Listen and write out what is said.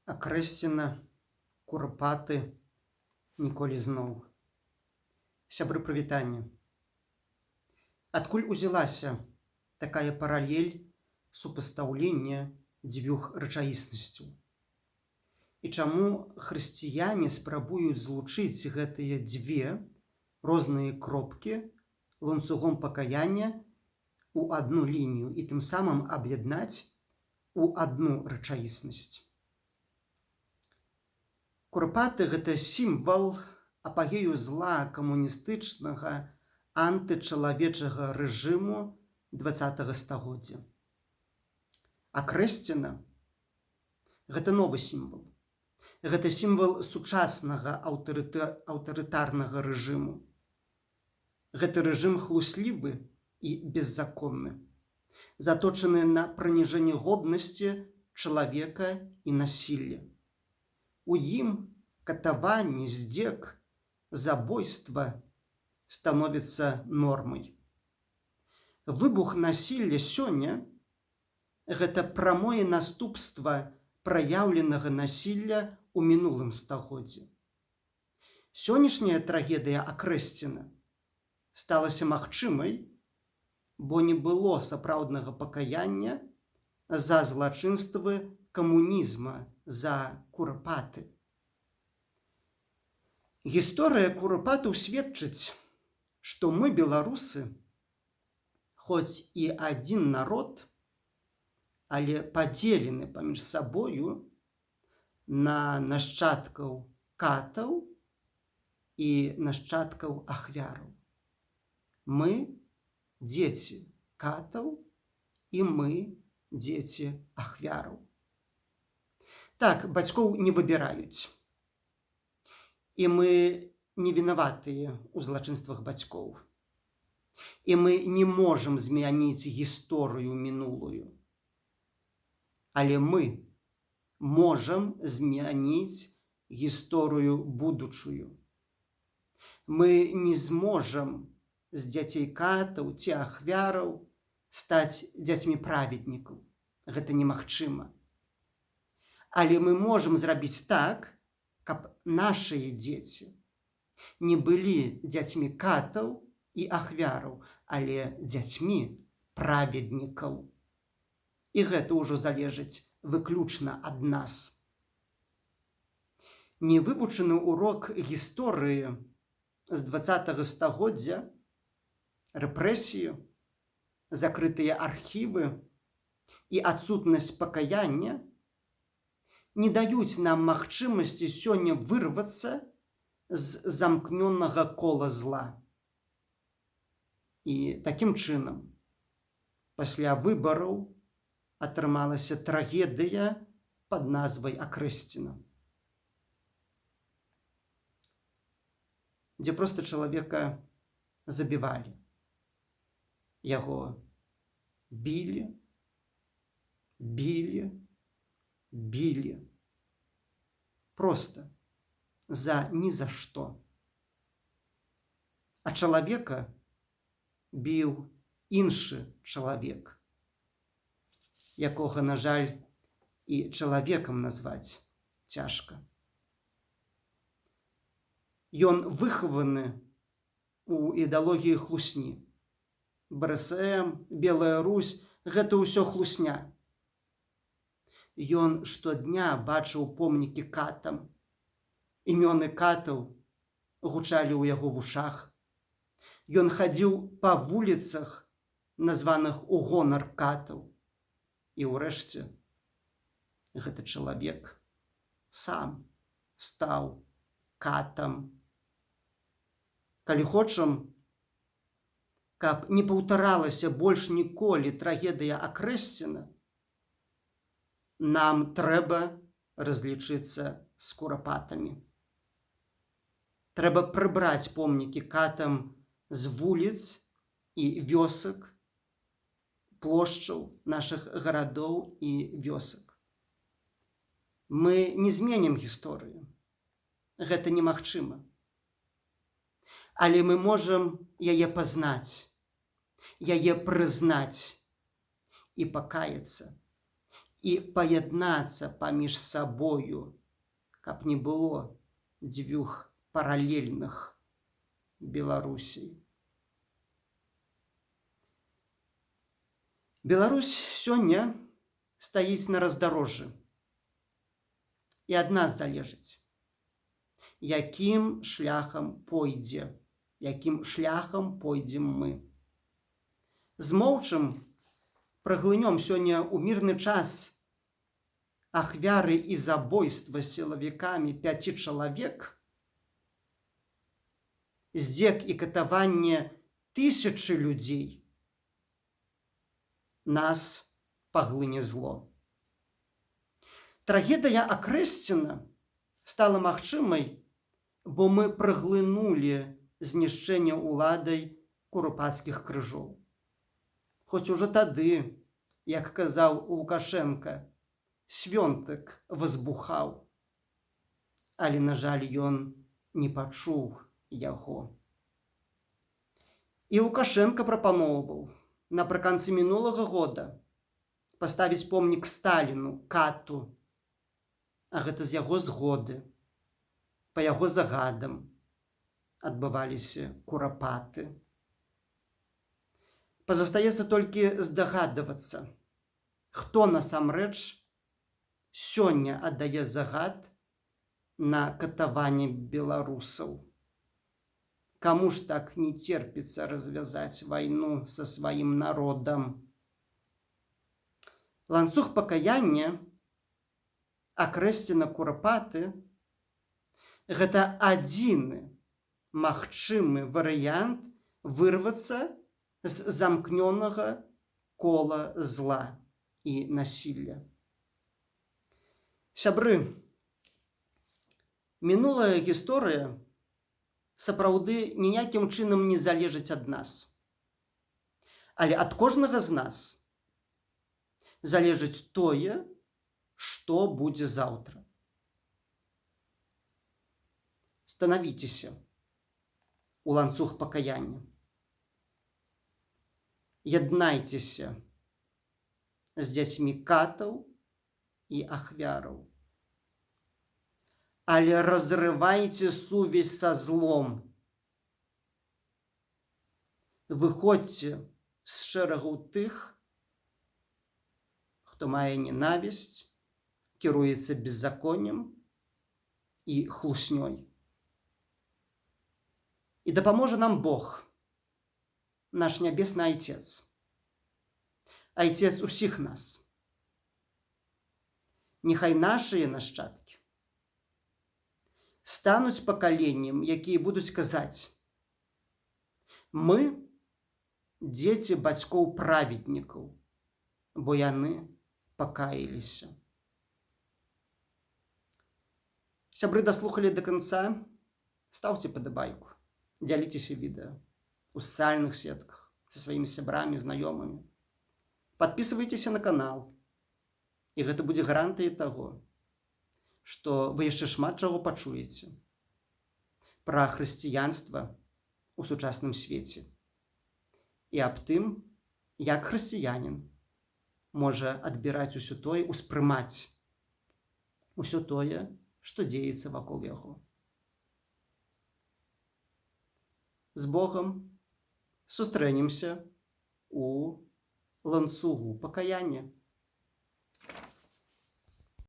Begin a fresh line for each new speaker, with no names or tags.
Акрэсціна, курапаты, ніколі зноў. Сябры, прывітанне. Адкуль узялася такая паралель супастаўлення дзвюх рэчаіснасцяў? І чаму хрысціяне спрабуюць злучыць гэтыя дзве розныя кропкі ланцугом пакаяння ў адну лінію і тым самым аб'яднаць у адну рэчаіснасць? Курапаты – гэта сімвал апагею зла камуністычнага антычалавечага рэжыму 20-го стагоддзя. Акрэсціна – гэта новы сімвал. Гэта сімвал сучаснага аўтарытарнага рэжыму. Гэты рэжым хлуслівы і беззаконны, заточаны на праніжэнне годнасці чалавека і насілля. У ім катаванне, здзек, забойства становіцца нормай. Выбух насілля сёння – гэта прамое наступства праяўленага насілля ў мінулым стагоддзі. Сённяшняя трагедыя Акрэсціна сталася магчымай, бо не было сапраўднага пакаяння за злачынствы камунізма, за курапаты. Гісторыя курапатаў сведчыць, што мы, беларусы, хоць і адзін народ, але падзелены паміж сабою на нашчадкаў катаў і нашчадкаў ахвяраў. Мы – дзеці катаў і мы – дзеці ахвяраў. Так, бацькоў не выбіраюць. І мы не вінаватыя ў злачынствах бацькоў. І мы не можам змяніць гісторыю мінулую. Але мы можам змяніць гісторыю будучую. Мы не зможам з дзяцей катаў ці ахвяраў стаць дзяцьмі праведнікаў. Гэта немагчыма. Але мы можам зрабіць так, каб нашыя дзеці не былі дзяцьмі катаў і ахвяраў, але дзяцьмі праведнікаў. І гэта ўжо залежыць выключна ад нас. Невывучаны урок гісторыі з 20-го стагоддзя, рэпрэсіі, закрытыя архівы і адсутнасць пакаяння не даюць нам магчымасці сёння вырвацца з замкнёнага кола зла. І такім чынам, пасля выбараў атрымалася трагедыя пад назвай Акрэсціна, дзе проста чалавека забівалі. Яго білі, білі, білі. Проста за ні за што. А чалавека біў іншы чалавек, якога, на жаль, і чалавекам назваць цяжка. Ён выхаваны ў ідэалогіі хлусні. БРСМ, Белая Русь – гэта ўсё хлусня. Ён штодня бачыў помнікі катам. Імёны катаў гучалі ў яго вушах. Ён хадзіў па вуліцах, названых у гонар катаў. І ўрэшце гэты чалавек сам стаў катам. Калі хочам, каб не паўтаралася больш ніколі трагедыя Акрэсціна, нам трэба разлічыцца з курапатамі. Трэба прыбраць помнікі катам з вуліц і вёсак, плошчаў нашых гарадоў і вёсак. Мы не зменім гісторыю. Гэта немагчыма. Але мы можам яе пазнаць, яе прызнаць і пакаяцца, і паяднацца паміж сабою, каб не было дзвюх паралельных Беларусей. Беларусь сёння стаіць на раздарожжы. І ад нас залежыць, якім шляхам пойдзем мы. Змоўчым праглынём сёння ў мірны час ахвяры і забойства сілавікамі 5 чалавек, здзек і катаванне 1000 людзей, нас паглыне зло. Трагедыя Акрэсціна стала магчымай, бо мы праглынулі знішчэнне ўладай курупацкіх крыжоў. Хоць ужо тады, як казаў Лукашенка, свёнтак возбухаў, але, на жаль, ён не пачуў яго. І Лукашенка прапаноўваў напрыканцы мінулага года паставіць помнік Сталіну, кату, а гэта з яго згоды. Па яго загадам адбываліся курапаты. Пазастаецца толькі здагадвацца, хто насамрэч сёння аддае загад на катаванне беларусаў. Каму ж так не терпіцца развязаць вайну са сваім народам? Ланцуг пакаяння, Акрэсціна, курапаты – гэта адзіны магчымы варыянт вырвацца з замкнёнага кола зла і насілля. Сябры, мінулая гісторыя сапраўды ніякім чынам не залежыць ад нас. Але ад кожнага з нас залежыць тое, што будзе заўтра. Станавіцеся у ланцуг пакаяння. Яднайцеся з дзяцьмі катаў і ахвяраў. Але разрывайце сувязь са злом. Выходзьце з шэрагаў тых, хто мае ненавісць, кіруецца беззаконнем і хлуснёй. І дапаможа нам Бог, наш нябесны Айцец, Айцец усіх нас. Няхай нашыя нашчадкі стануць пакаленнем, якія будуць казаць: мы дзеці бацькоў-праведнікаў, бо яны пакаяліся. Сябры даслухалі да канца, стаўце падабайку, дзяліцеся відэа у сацыяльных сетках са сваімі сябрамі, знаёмымі. Падпісвайцеся на канал, і гэта будзе гарантыяй таго, што вы яшчэ шмат чаго пачуеце пра хрысціянства ў сучасным свеце і аб тым, як хрысціянін можа адбіраць усё тое, успрымаць усё тое, што дзеецца вакол яго. З Богам! Сустрэнемся у ланцугу пакаяння.